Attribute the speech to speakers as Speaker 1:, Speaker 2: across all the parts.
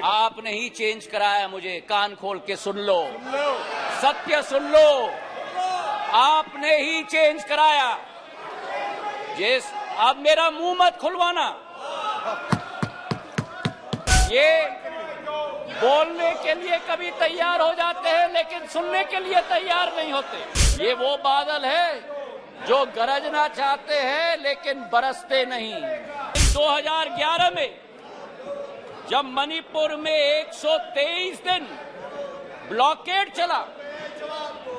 Speaker 1: आपने ही चेंज कराया मुझे, कान खोल के सुन लो, सत्य सुन लो, आपने ही चेंज कराया। अब मेरा मुंह मत खुलवाना। ये बोलने के लिए कभी तैयार हो जाते हैं लेकिन सुनने के लिए तैयार नहीं होते। ये वो बादल है जो गरजना चाहते हैं लेकिन बरसते नहीं। 2011 में जब मणिपुर में 123 दिन ब्लॉकेड चला,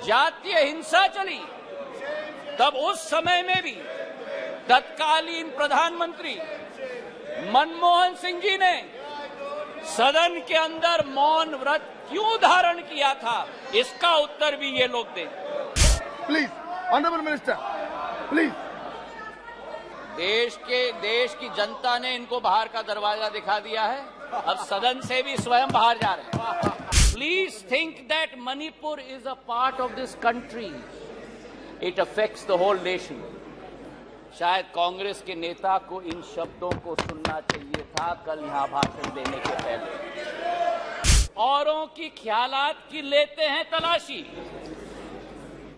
Speaker 1: जातीय हिंसा चली, तब उस समय में भी तत्कालीन प्रधानमंत्री मनमोहन सिंह जी ने सदन के अंदर मौन व्रत क्यों धारण किया था, इसका उत्तर भी ये लोग दें।
Speaker 2: Please honourable minister please.
Speaker 1: देश की जनता ने इनको बाहर का दरवाजा दिखा दिया है, अब सदन से भी स्वयं बाहर जा रहे हैं। Please think that Manipur is a part of this country, it affects the whole nation. शायद कांग्रेस के नेता को इन शब्दों को सुनना चाहिए था कल यहां भाषण देने के पहले। औरों की ख्यालात की लेते हैं तलाशी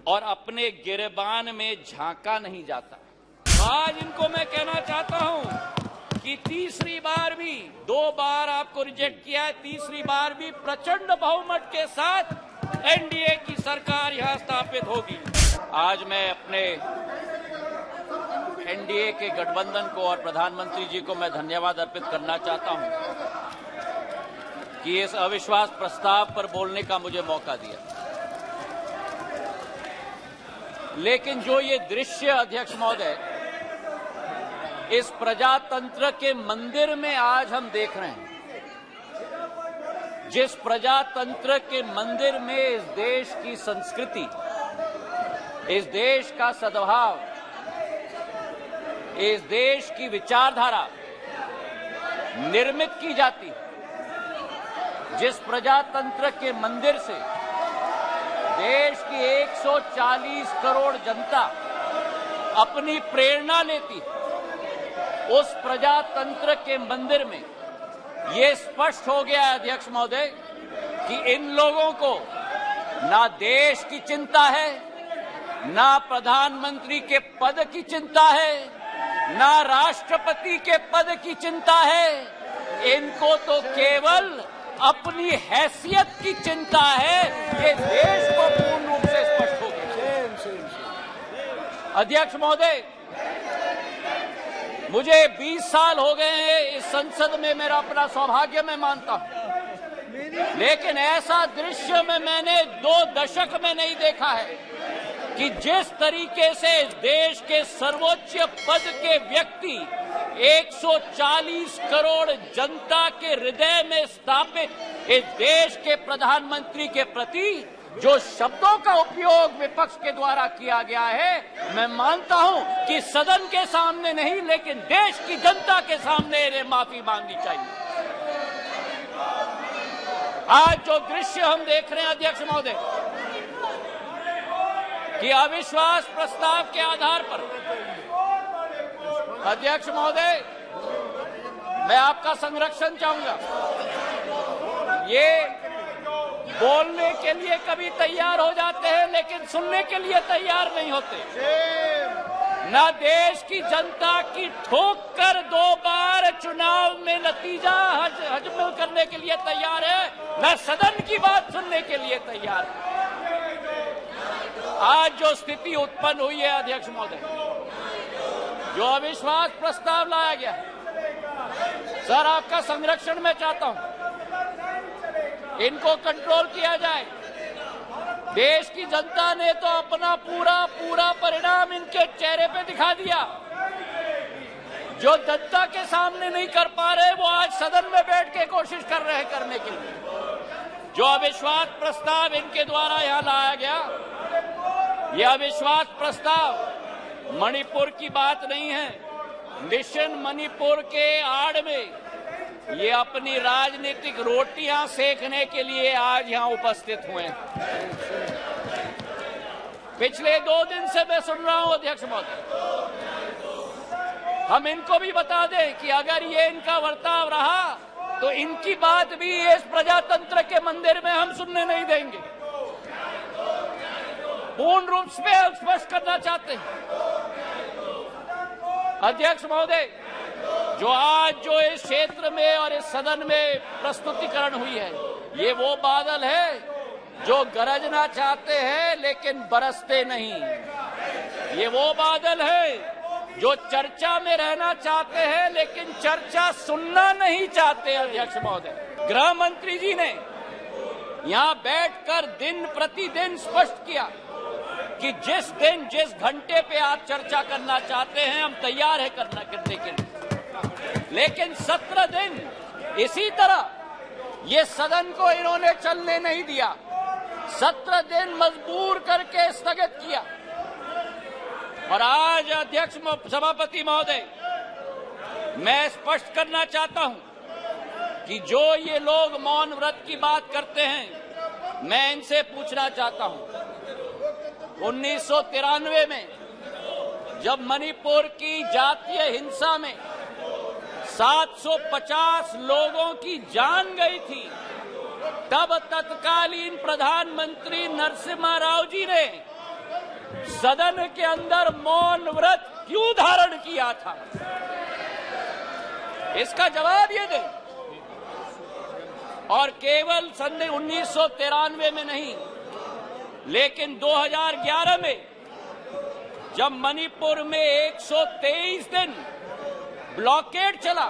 Speaker 1: और अपने गिरबान में झांका नहीं जाता। आज इनको मैं कहना चाहता हूं कि तीसरी बार भी, 2 बार आपको रिजेक्ट किया है, तीसरी बार भी प्रचंड बहुमत के साथ एनडीए की सरकार यहां स्थापित होगी। आज मैं अपने एनडीए के गठबंधन को और प्रधानमंत्री जी को मैं धन्यवाद अर्पित करना चाहता हूं कि इस अविश्वास प्रस्ताव पर बोलने का मुझे मौका दिया। लेकिन जो ये दृश्य, अध्यक्ष महोदय, इस प्रजातंत्र के मंदिर में आज हम देख रहे हैं, जिस प्रजातंत्र के मंदिर में इस देश की संस्कृति, इस देश का सद्भाव, इस देश की विचारधारा निर्मित की जाती, जिस प्रजातंत्र के मंदिर से देश की 140 करोड़ जनता अपनी प्रेरणा लेती, उस प्रजातंत्र के मंदिर में ये स्पष्ट हो गया है, अध्यक्ष महोदय, कि इन लोगों को ना देश की चिंता है, ना प्रधानमंत्री के पद की चिंता है, ना राष्ट्रपति के पद की चिंता है। इनको तो केवल अपनी हैसियत की चिंता है। ये देश को पूर्ण रूप से स्पष्ट हो गया। अध्यक्ष महोदय, मुझे 20 साल हो गए हैं इस संसद में, मेरा अपना सौभाग्य मैं मानता हूं, लेकिन ऐसा दृश्य में मैंने 2 दशक में नहीं देखा है कि जिस तरीके से देश के सर्वोच्च पद के व्यक्ति 140 करोड़ जनता के हृदय में स्थापित इस देश के प्रधानमंत्री के प्रति जो शब्दों का उपयोग विपक्ष के द्वारा किया गया है, मैं मानता हूं कि सदन के सामने नहीं लेकिन देश की जनता के सामने इन्हें माफी मांगनी चाहिए। आज जो दृश्य हम देख रहे हैं, अध्यक्ष महोदय, कि अविश्वास प्रस्ताव के आधार पर, अध्यक्ष महोदय, मैं आपका संरक्षण चाहूंगा। ये बोलने के लिए कभी तैयार हो जाते हैं लेकिन सुनने के लिए तैयार नहीं होते। न देश की जनता की ठोक कर 2 बार चुनाव में नतीजा हजम करने के लिए तैयार है, न सदन की बात सुनने के लिए तैयार है। आज जो स्थिति उत्पन्न हुई है, अध्यक्ष महोदय, जो अविश्वास प्रस्ताव लाया गया है, सर आपका संरक्षण मैं चाहता हूं, इनको कंट्रोल किया जाए। देश की जनता ने तो अपना पूरा परिणाम इनके चेहरे पे दिखा दिया। जो जनता के सामने नहीं कर पा रहे, वो आज सदन में बैठ के कोशिश कर रहे हैं करने के लिए। जो अविश्वास प्रस्ताव इनके द्वारा यहां लाया गया, यह अविश्वास प्रस्ताव मणिपुर की बात नहीं है। मिशन मणिपुर के आड़ में ये अपनी राजनीतिक रोटियां सेकने के लिए आज यहां उपस्थित हुए हैं। पिछले 2 दिन से मैं सुन रहा हूं, अध्यक्ष महोदय, हम इनको भी बता दें कि अगर ये इनका वर्ताव रहा तो इनकी बात भी इस प्रजातंत्र के मंदिर में हम सुनने नहीं देंगे। पूर्ण रूप से स्पष्ट करना चाहते हैं अध्यक्ष महोदय, जो इस क्षेत्र में और इस सदन में प्रस्तुतिकरण हुई है, ये वो बादल है जो गरजना चाहते हैं लेकिन बरसते नहीं। ये वो बादल है जो चर्चा में रहना चाहते हैं लेकिन चर्चा सुनना नहीं चाहते। अध्यक्ष महोदय, गृह मंत्री जी ने यहां बैठकर दिन प्रतिदिन स्पष्ट किया कि जिस दिन जिस घंटे पे आप चर्चा करना चाहते हैं हम तैयार है करने के लिए, लेकिन 17 दिन इसी तरह ये सदन को इन्होंने चलने नहीं दिया। 17 दिन मजबूर करके स्थगित किया। और आज अध्यक्ष सभापति महोदय, मैं स्पष्ट करना चाहता हूं कि जो ये लोग मौन व्रत की बात करते हैं, मैं इनसे पूछना चाहता हूं, 1993 में जब मणिपुर की जातीय हिंसा में 750 लोगों की जान गई थी, तब तत्कालीन प्रधानमंत्री नरसिम्हा राव जी ने सदन के अंदर मौन व्रत क्यों धारण किया था? इसका जवाब ये दें। और केवल सन 1993 में नहीं, लेकिन 2011 में जब मणिपुर में 123 दिन ब्लॉकेड चला,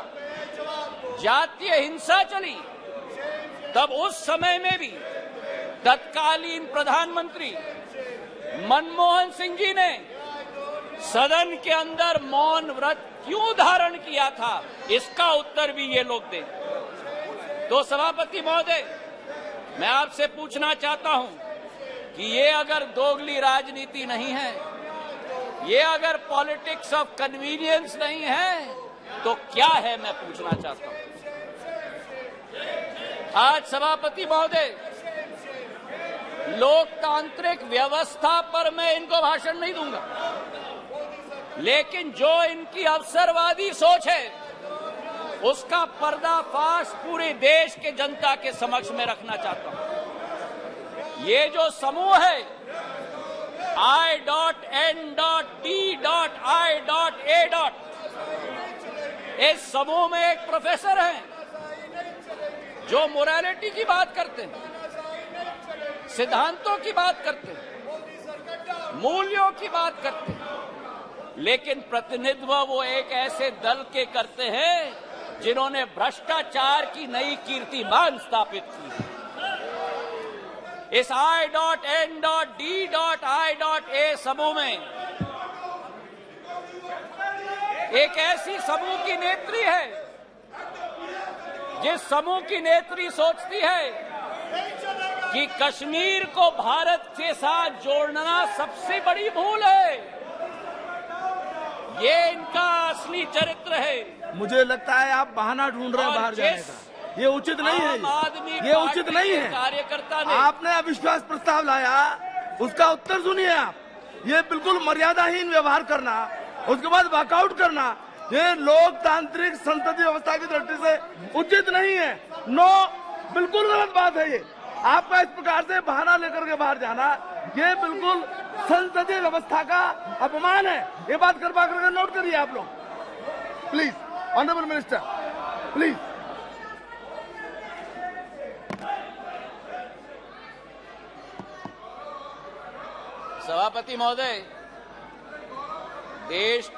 Speaker 1: जातीय हिंसा चली, तब उस समय में भी तत्कालीन प्रधानमंत्री मनमोहन सिंह जी ने सदन के अंदर मौन व्रत क्यों धारण किया था? इसका उत्तर भी ये लोग दें। तो सभापति महोदय, मैं आपसे पूछना चाहता हूं कि ये अगर दोगली राजनीति नहीं है, ये अगर पॉलिटिक्स ऑफ कन्वीनियंस नहीं है, तो क्या है? मैं पूछना चाहता हूं। आज सभापति महोदय, लोकतांत्रिक व्यवस्था पर मैं इनको भाषण नहीं दूंगा, लेकिन जो इनकी अवसरवादी सोच है उसका पर्दाफाश पूरे देश के जनता के समक्ष में रखना चाहता हूं। ये जो समूह है I.N.D.I.A. इस समूह में एक प्रोफेसर हैं जो मोरालिटी की बात करते हैं, सिद्धांतों की बात करते हैं, मूल्यों की बात करते हैं, लेकिन प्रतिनिधित्व वो एक ऐसे दल के करते हैं जिन्होंने भ्रष्टाचार की नई कीर्तिमान स्थापित की। इस I.N.D.I.A. समूह में एक ऐसी समूह की नेत्री है जिस समूह की नेत्री सोचती है कि कश्मीर को भारत के साथ जोड़ना सबसे बड़ी भूल है। ये इनका असली चरित्र है।
Speaker 2: मुझे लगता है आप बहाना ढूंढ रहे हैं बाहर जाने का। ये उचित नहीं है, ये उचित नहीं है।
Speaker 1: कार्यकर्ता ने
Speaker 2: आपने अविश्वास प्रस्ताव लाया, उसका उत्तर सुनिए आप। ये बिल्कुल मर्यादाहीन व्यवहार करना, उसके बाद वॉकआउट करना, ये लोकतांत्रिक संसदीय व्यवस्था की दृष्टि से उचित नहीं है। नो, बिल्कुल गलत बात है ये। आपका इस प्रकार से बहाना लेकर के बाहर जाना, ये बिल्कुल संसदीय व्यवस्था का अपमान है। ये बात कृपा करके नोट करिए आप लोग। Please, honourable minister, please.
Speaker 1: सभापति महोदय, देश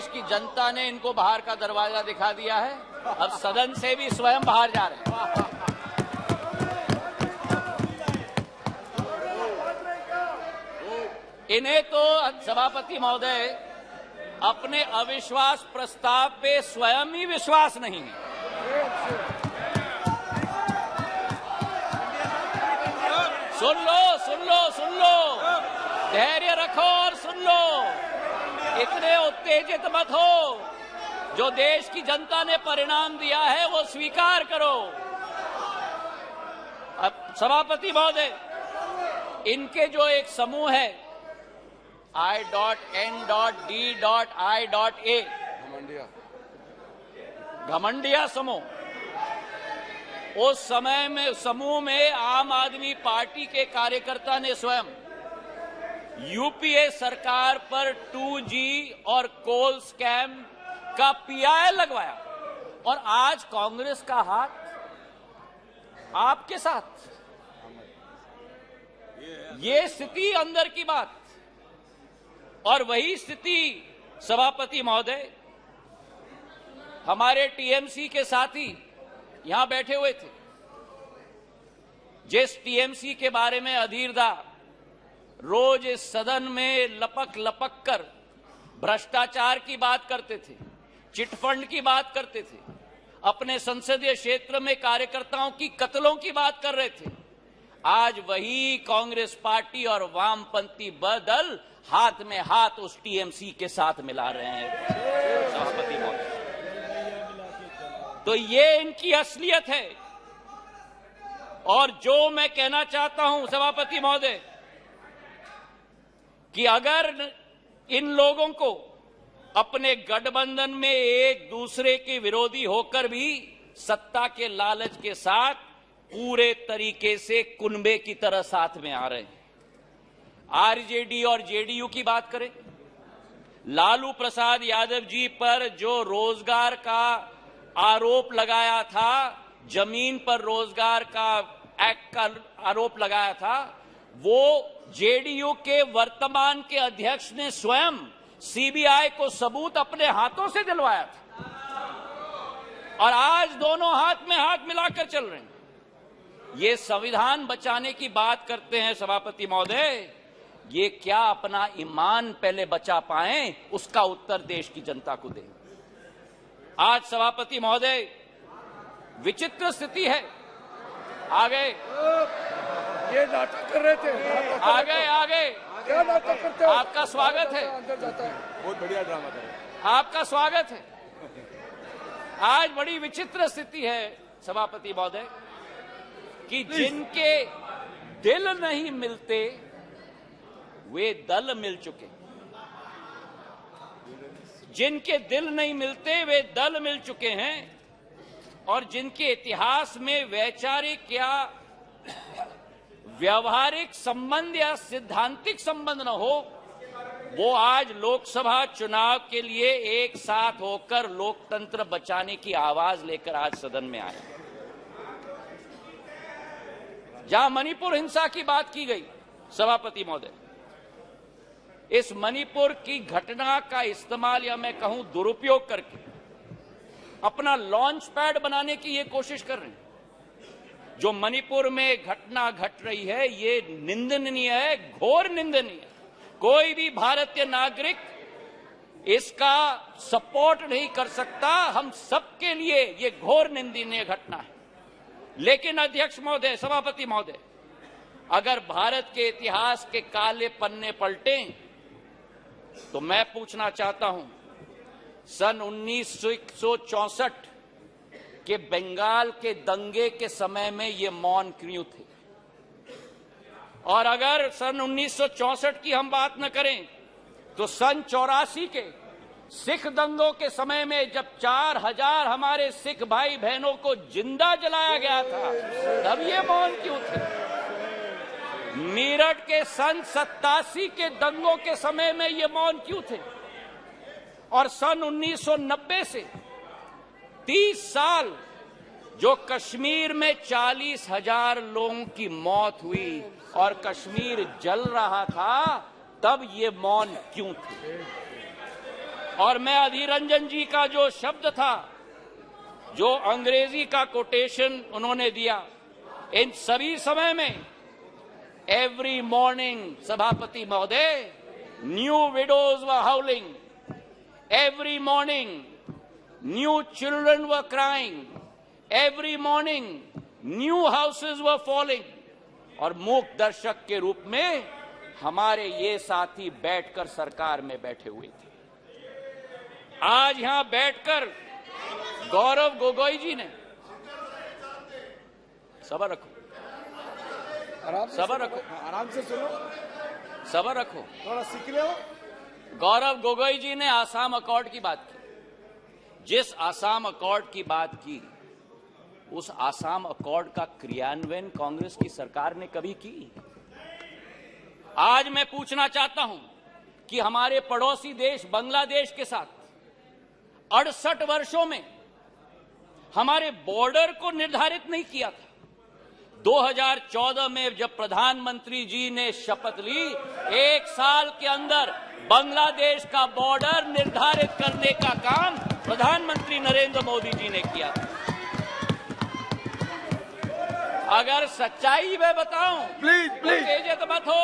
Speaker 1: की जनता ने इनको बाहर का दरवाजा दिखा दिया है। अब सदन से भी स्वयं बाहर जा रहे हैं। इन्हें तो सभापति महोदय अपने अविश्वास प्रस्ताव पे स्वयं ही विश्वास नहीं है। सुन लो, धैर्य रखो और सुन लो। इतने उत्तेजित मत हो। जो देश की जनता ने परिणाम दिया है वो स्वीकार करो। अब सभापति महोदय, इनके जो एक समूह है I.N.D.I.A. घमंडिया समूह, उस समय में समूह में आम आदमी पार्टी के कार्यकर्ता ने स्वयं यूपीए सरकार पर 2G और कोल स्कैम का पीआई लगवाया और आज कांग्रेस का हाथ आपके साथ। ये स्थिति अंदर की बात। और वही स्थिति सभापति महोदय हमारे टीएमसी के साथी यहां बैठे हुए थे, जिस टीएमसी के बारे में अधीरदा रोज इस सदन में लपक लपक कर भ्रष्टाचार की बात करते थे, चिटफंड की बात करते थे, अपने संसदीय क्षेत्र में कार्यकर्ताओं की कत्लों की बात कर रहे थे, आज वही कांग्रेस पार्टी और वामपंथी दल हाथ में हाथ उस टीएमसी के साथ मिला रहे हैं सभापति महोदय। तो ये इनकी असलियत है। और जो मैं कहना चाहता हूं सभापति महोदय कि अगर इन लोगों को अपने गठबंधन में एक दूसरे के विरोधी होकर भी सत्ता के लालच के साथ पूरे तरीके से कुनबे की तरह साथ में आ रहे हैं। आरजेडी और जेडीयू की बात करें, लालू प्रसाद यादव जी पर जो रोजगार का आरोप लगाया था, जमीन पर रोजगार का एक्ट का आरोप लगाया था, वो जेडीयू के वर्तमान के अध्यक्ष ने स्वयं सीबीआई को सबूत अपने हाथों से दिलवाया था और आज दोनों हाथ में हाथ मिलाकर चल रहे हैं। ये संविधान बचाने की बात करते हैं सभापति महोदय, ये क्या अपना ईमान पहले बचा पाएं, उसका उत्तर देश की जनता को दें। आज सभापति महोदय विचित्र स्थिति है। आ गए,
Speaker 3: ये नाटक कर रहे थे।
Speaker 1: आ गए
Speaker 3: क्या नाटक करते हो?
Speaker 1: आपका स्वागत है।
Speaker 3: अंदर जाता है। बहुत बढ़िया ड्रामा कर रहे हैं।
Speaker 1: आपका स्वागत है। आज बड़ी विचित्र स्थिति है सभापति महोदय कि जिनके दिल नहीं मिलते वे दल मिल चुके, जिनके दिल नहीं मिलते वे दल मिल चुके हैं और जिनके इतिहास में वैचारिक या व्यवहारिक संबंध या सिद्धांतिक संबंध न हो, वो आज लोकसभा चुनाव के लिए एक साथ होकर लोकतंत्र बचाने की आवाज लेकर आज सदन में आए। जहां मणिपुर हिंसा की बात की गई सभापति महोदय, इस मणिपुर की घटना का इस्तेमाल या मैं कहूं दुरुपयोग करके अपना लॉन्च पैड बनाने की ये कोशिश कर रहे हैं। जो मणिपुर में घटना घट रही है ये निंदनीय है, घोर निंदनीय है। कोई भी भारतीय नागरिक इसका सपोर्ट नहीं कर सकता। हम सबके लिए ये घोर निंदनीय घटना है। लेकिन अध्यक्ष महोदय, सभापति महोदय, अगर भारत के इतिहास के काले पन्ने पलटें तो मैं पूछना चाहता हूं, सन 1964 के बंगाल के दंगे के समय में ये मौन क्यों थे? और अगर सन 1964 की हम बात न करें तो सन 84 के सिख दंगों के समय में जब 4000 हमारे सिख भाई बहनों को जिंदा जलाया गया था, तब ये मौन क्यों थे? मेरठ के सन 87 के दंगों के समय में ये मौन क्यों थे? और सन 1990 से 30 साल जो कश्मीर में 40,000 लोगों की मौत हुई और कश्मीर जल रहा था, तब ये मौन क्यों थे? और मैं अधीर रंजन जी का जो शब्द था, जो अंग्रेजी का कोटेशन उन्होंने दिया, इन सभी समय में एवरी मॉर्निंग सभापति महोदय new widows were हाउलिंग, every morning new children were crying, every morning new houses were falling. और मूक दर्शक के रूप में हमारे ये साथी बैठकर सरकार में बैठे हुए थे। आज यहां बैठकर गौरव गोगोई जी ने, सबर रखो, सबर रखो,
Speaker 3: आराम से सुनो,
Speaker 1: सबर रखो,
Speaker 3: थोड़ा सीख लो।
Speaker 1: गौरव गोगोई जी ने आसाम अकॉर्ड की बात की। जिस आसाम अकॉर्ड की बात की उस आसाम अकॉर्ड का क्रियान्वयन कांग्रेस की सरकार ने कभी की? आज मैं पूछना चाहता हूं कि हमारे पड़ोसी देश बांग्लादेश के साथ 68 वर्षों में हमारे बॉर्डर को निर्धारित नहीं किया था। 2014 में जब प्रधानमंत्री जी ने शपथ ली, 1 साल के अंदर बांग्लादेश का बॉर्डर निर्धारित करने का काम प्रधानमंत्री नरेंद्र मोदी जी ने किया। अगर सच्चाई में बताऊं,
Speaker 2: प्लीज प्लीज
Speaker 1: उत्तेजित मत हो,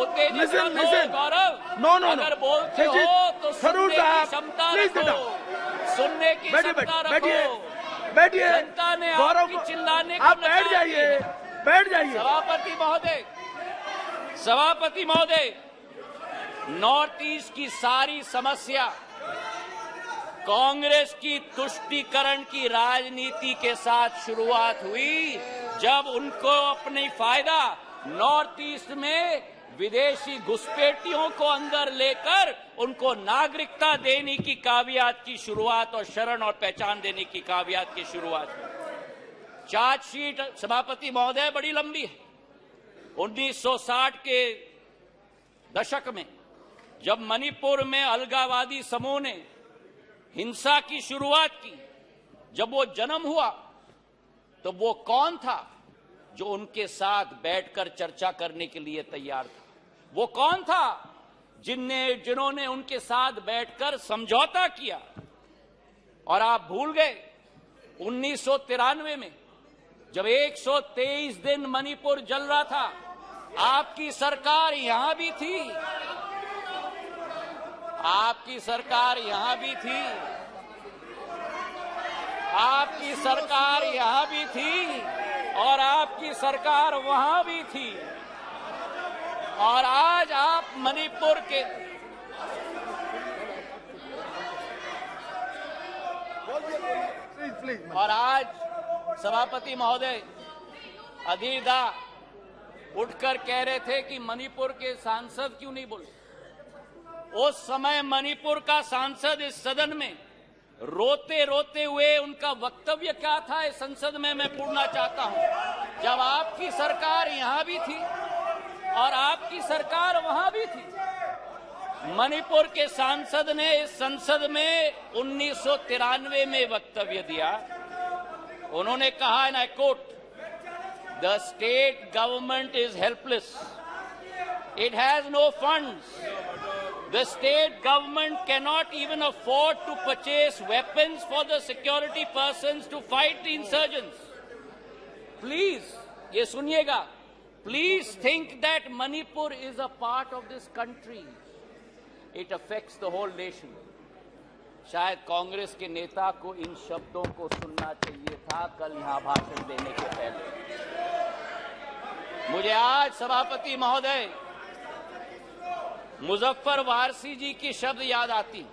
Speaker 1: उत्तेजित मत हो गौरव।
Speaker 2: नो
Speaker 1: अगर बोलते हो तो सुनने की क्षमता रखो, सुनने की क्षमता रखो।
Speaker 2: बैठिए,
Speaker 1: जनता ने
Speaker 2: गौरव
Speaker 1: आपकी चिल्लाने को
Speaker 2: आप बैठ जाइए, बैठ जाइए। सभापति महोदय, नॉर्थ ईस्ट की सारी समस्या कांग्रेस की तुष्टीकरण की राजनीति के साथ शुरुआत हुई, जब उनको अपनी फायदा नॉर्थ ईस्ट में विदेशी घुसपैठियों को अंदर लेकर उनको नागरिकता देने की कावियात की शुरुआत और शरण और पहचान देने की कावियात की शुरुआत। चार्जशीट सभापति महोदय बड़ी लंबी है। 1960 के दशक में जब मणिपुर में अलगाववादी समूह ने हिंसा की शुरुआत की, जब वो जन्म हुआ तो वो कौन था जो उनके साथ बैठकर चर्चा करने के लिए तैयार था? वो कौन था जिन्होंने उनके साथ बैठकर समझौता किया? और आप भूल गए 1993 में जब 123 दिन मणिपुर जल रहा था, आपकी सरकार यहां भी थी, आपकी सरकार यहां भी थी, आपकी सरकार यहां भी थी और आपकी सरकार वहां भी थी। और आज आप मणिपुर के और आज सभापति महोदय अधीर दा उठकर कह रहे थे कि मणिपुर के सांसद क्यों नहीं बोले। उस समय मणिपुर का सांसद इस सदन में रोते रोते हुए उनका वक्तव्य क्या था इस संसद में मैं पूछना चाहता हूं। जब आपकी सरकार यहां भी थी और आपकी सरकार वहां भी थी, मणिपुर के सांसद ने इस संसद में 1993 में वक्तव्य दिया। उन्होंने कहा, and I quote, the state government is helpless, it has no funds, the state government cannot even afford to purchase weapons for the security persons to fight the insurgents. Please, ये सुनिएगा, please think that Manipur is a part of this country. It affects the whole nation. शायद कांग्रेस के नेता को इन शब्दों को सुनना चाहिए था कल यहां भाषण देने के पहले। मुझे आज सभापति महोदय मुजफ्फर वारसी जी की शब्द याद आती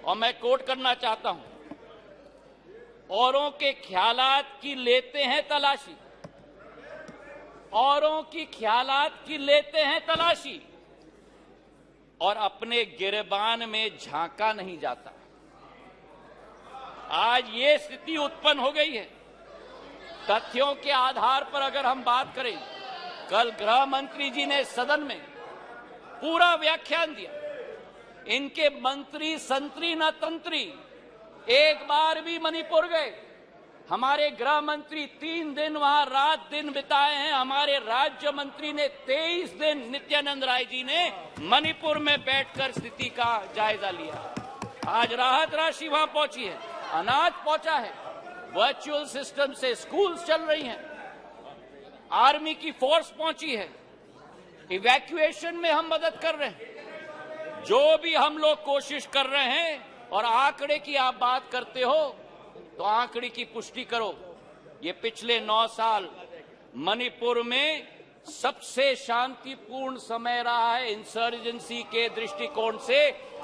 Speaker 2: और मैं कोट करना चाहता हूं, औरों के ख्यालात की लेते हैं तलाशी, औरों की ख्यालात की लेते हैं तलाशी और अपने गिरबान में झांका नहीं जाता। आज ये स्थिति उत्पन्न हो गई है। तथ्यों के आधार पर अगर हम बात करें, कल गृह मंत्री जी ने सदन में पूरा व्याख्यान दिया। इनके मंत्री संतरी न तंत्री एक बार भी मणिपुर गए। हमारे गृह मंत्री 3 दिन वहां रात दिन बिताए हैं। हमारे राज्य मंत्री ने 23 दिन, नित्यानंद राय जी ने मणिपुर में बैठकर स्थिति का जायजा लिया। आज राहत राशि वहां पहुंची है, अनाज पहुंचा है, वर्चुअल सिस्टम से स्कूल्स चल रही हैं, आर्मी की फोर्स पहुंची है, इवैक्यूएशन में हम मदद कर रहे हैं। जो भी हम लोग कोशिश कर रहे हैं, और आंकड़े की आप बात करते हो तो आंकड़े की पुष्टि करो। ये पिछले 9 साल मणिपुर में सबसे शांतिपूर्ण समय रहा है इंसर्जेंसी के दृष्टिकोण से।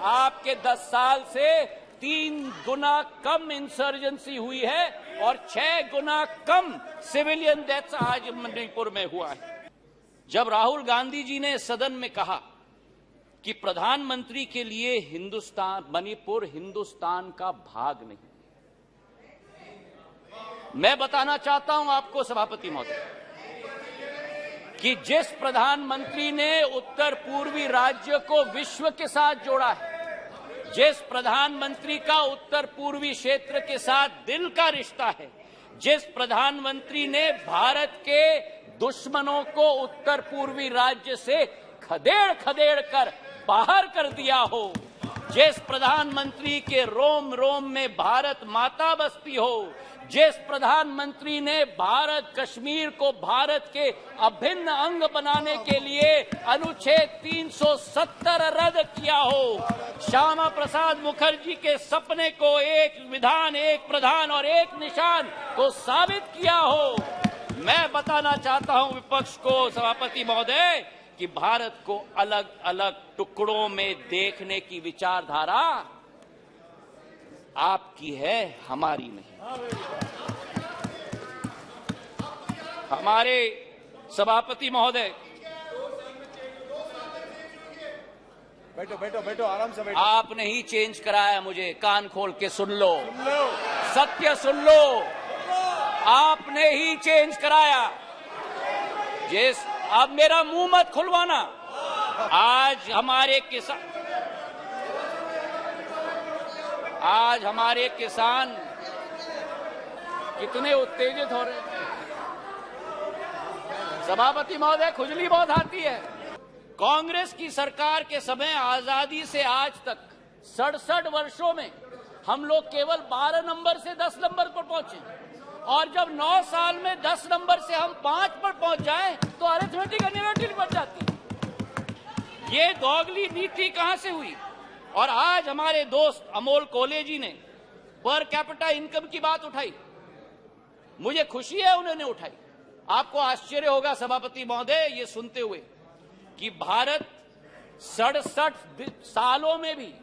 Speaker 2: आपके 10 साल से 3 गुना कम इंसर्जेंसी हुई है और 6 गुना कम सिविलियन डेथ्स आज मणिपुर में हुआ है। जब राहुल गांधी जी ने सदन में कहा कि प्रधानमंत्री के लिए मणिपुर हिंदुस्तान का भाग नहीं,
Speaker 1: मैं बताना चाहता हूं आपको सभापति महोदय कि जिस प्रधानमंत्री ने उत्तर पूर्वी राज्य को विश्व के साथ जोड़ा है, जिस प्रधानमंत्री का उत्तर पूर्वी क्षेत्र के साथ दिल का रिश्ता है, जिस प्रधानमंत्री ने भारत के दुश्मनों को उत्तर पूर्वी राज्य से खदेड़ खदेड़ कर बाहर कर दिया हो, जिस प्रधानमंत्री के रोम रोम में भारत माता बसती हो, जिस प्रधानमंत्री ने भारत कश्मीर को भारत के अभिन्न अंग बनाने के लिए अनुच्छेद 370 रद्द किया हो, श्यामा प्रसाद मुखर्जी के सपने को एक विधान, एक प्रधान और एक निशान को साबित किया हो, मैं बताना चाहता हूं विपक्ष को सभापति महोदय कि भारत को अलग अलग टुकड़ों में देखने की विचारधारा आपकी है, हमारी नहीं। हमारे सभापति महोदय,
Speaker 3: बैठो बैठो बैठो, आराम से बैठो।
Speaker 1: आपने ही चेंज कराया, मुझे कान खोल के सुन लो, सत्य सुन लो, आपने ही चेंज कराया। जिस अब मेरा मुंह मत खुलवाना। आज हमारे किसान कितने उत्तेजित हो रहे हैं। सभापति महोदय, खुजली बहुत आती है। कांग्रेस की सरकार के समय आजादी से आज तक 67 वर्षों में हम लोग केवल 12 नंबर से 10 नंबर पर पहुंचे, और जब 9 साल में 10 नंबर से हम 5 पर पहुंच जाएं तो अरिथमेटिक एनिमेटिक बच जाती है। ये दोगली नीति कहां से हुई? और आज हमारे दोस्त अमोल कोले जी ने पर कैपिटा इनकम की बात उठाई, मुझे खुशी है उन्होंने उठाई। आपको आश्चर्य होगा सभापति महोदय ये सुनते हुए कि भारत 67 सालों में भी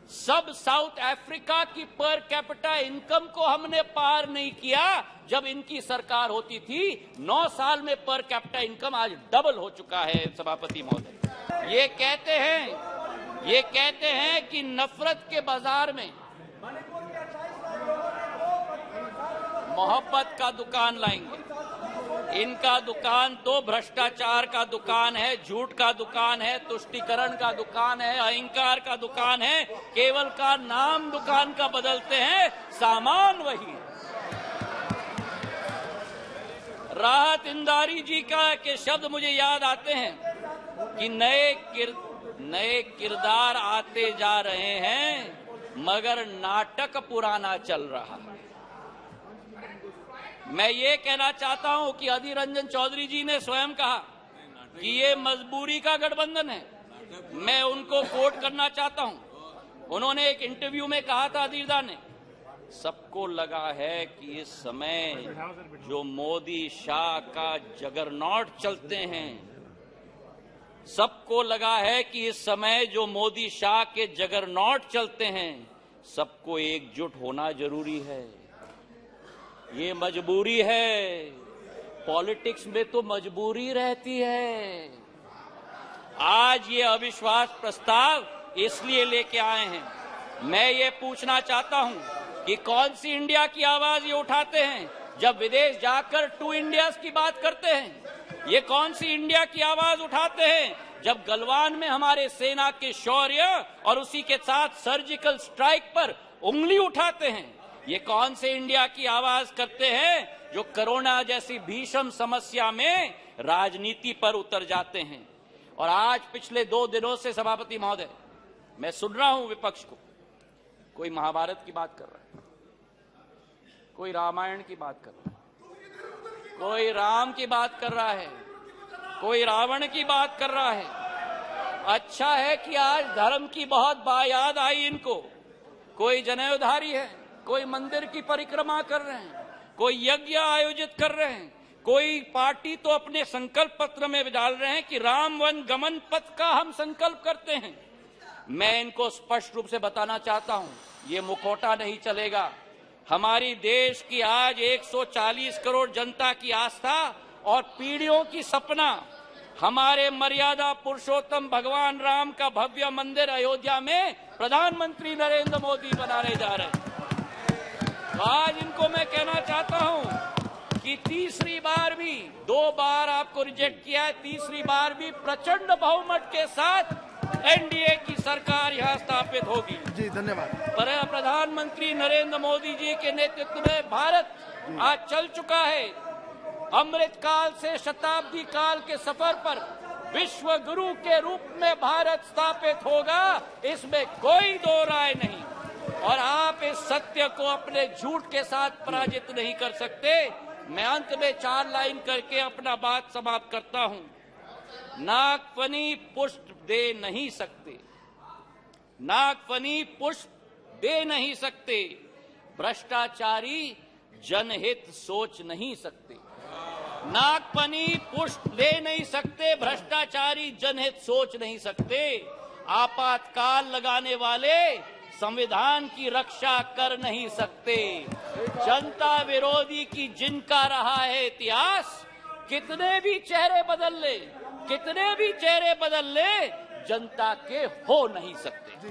Speaker 1: सब साउथ अफ्रीका की पर कैपिटा इनकम को हमने पार नहीं किया जब इनकी सरकार होती थी। 9 साल में पर कैपिटा इनकम आज डबल हो चुका है सभापति महोदय। ये कहते हैं कि नफरत के बाजार में मोहब्बत का दुकान लाएंगे। इनका दुकान तो भ्रष्टाचार का दुकान है, झूठ का दुकान है, तुष्टीकरण का दुकान है, अहंकार का दुकान है। केवल का नाम दुकान का बदलते हैं, सामान वही है। राहत इंदारी जी के शब्द मुझे याद आते हैं कि नए किरदार आते जा रहे हैं मगर नाटक पुराना चल रहा है। मैं ये कहना चाहता हूं कि अधीर रंजन चौधरी जी ने स्वयं कहा कि ये मजबूरी का गठबंधन है। मैं उनको कोट करना चाहता हूं। उन्होंने एक इंटरव्यू में कहा था, अधीरदा ने, सबको लगा है कि इस समय जो मोदी शाह का जगरनॉट चलते हैं, सबको लगा है कि इस समय जो मोदी शाह के जगरनॉट चलते हैं, सबको एकजुट होना जरूरी है। ये मजबूरी है। पॉलिटिक्स में तो मजबूरी रहती है। आज ये अविश्वास प्रस्ताव इसलिए लेके आए हैं। मैं ये पूछना चाहता हूं कि कौन सी इंडिया की आवाज ये उठाते हैं जब विदेश जाकर 2 इंडियाज की बात करते हैं? ये कौन सी इंडिया की आवाज उठाते हैं जब गलवान में हमारे सेना के शौर्य और उसी के साथ सर्जिकल स्ट्राइक पर उंगली उठाते हैं? ये कौन से इंडिया की आवाज करते हैं जो कोरोना जैसी भीषण समस्या में राजनीति पर उतर जाते हैं? और आज पिछले 2 दिनों से सभापति महोदय मैं सुन रहा हूं विपक्ष को, कोई महाभारत की बात कर रहा है, कोई रामायण की बात कर रहा है, कोई राम की बात कर रहा है, कोई रावण की बात कर रहा है। अच्छा है कि आज धर्म की बहुत याद आई इनको। कोई जनेऊधारी है, कोई मंदिर की परिक्रमा कर रहे हैं, कोई यज्ञ आयोजित कर रहे हैं, कोई पार्टी तो अपने संकल्प पत्र में डाल रहे हैं कि राम वन गमन पथ का हम संकल्प करते हैं। मैं इनको स्पष्ट रूप से बताना चाहता हूं, ये मुखौटा नहीं चलेगा। हमारी देश की आज 140 करोड़ जनता की आस्था और पीढ़ियों की सपना हमारे मर्यादा पुरुषोत्तम भगवान राम का भव्य मंदिर अयोध्या में प्रधानमंत्री नरेंद्र मोदी बनाने जा रहे हैं। तो आज इनको मैं कहना चाहता हूं कि तीसरी बार भी, 2 बार आपको रिजेक्ट किया है, तीसरी बार भी प्रचंड बहुमत के साथ एनडीए की सरकार यहां स्थापित होगी।
Speaker 2: जी धन्यवाद।
Speaker 1: पर प्रधानमंत्री नरेंद्र मोदी जी के नेतृत्व में भारत आज चल चुका है अमृत काल से शताब्दी काल के सफर पर। विश्व गुरु के रूप में भारत स्थापित होगा, इसमें कोई दो राय नहीं। और आप इस सत्य को अपने झूठ के साथ पराजित नहीं कर सकते। मैं अंत में 4 लाइन करके अपना बात समाप्त करता हूं। नागफनी पुष्प दे नहीं सकते, नागफनी पुष्प दे नहीं सकते, भ्रष्टाचारी जनहित सोच नहीं सकते। नागफनी पुष्प दे नहीं सकते, भ्रष्टाचारी जनहित सोच नहीं सकते। आपातकाल लगाने वाले संविधान की रक्षा कर नहीं सकते। जनता विरोधी की जिनका रहा है इतिहास, कितने भी चेहरे बदल ले, कितने भी चेहरे बदल ले, जनता के हो नहीं सकते।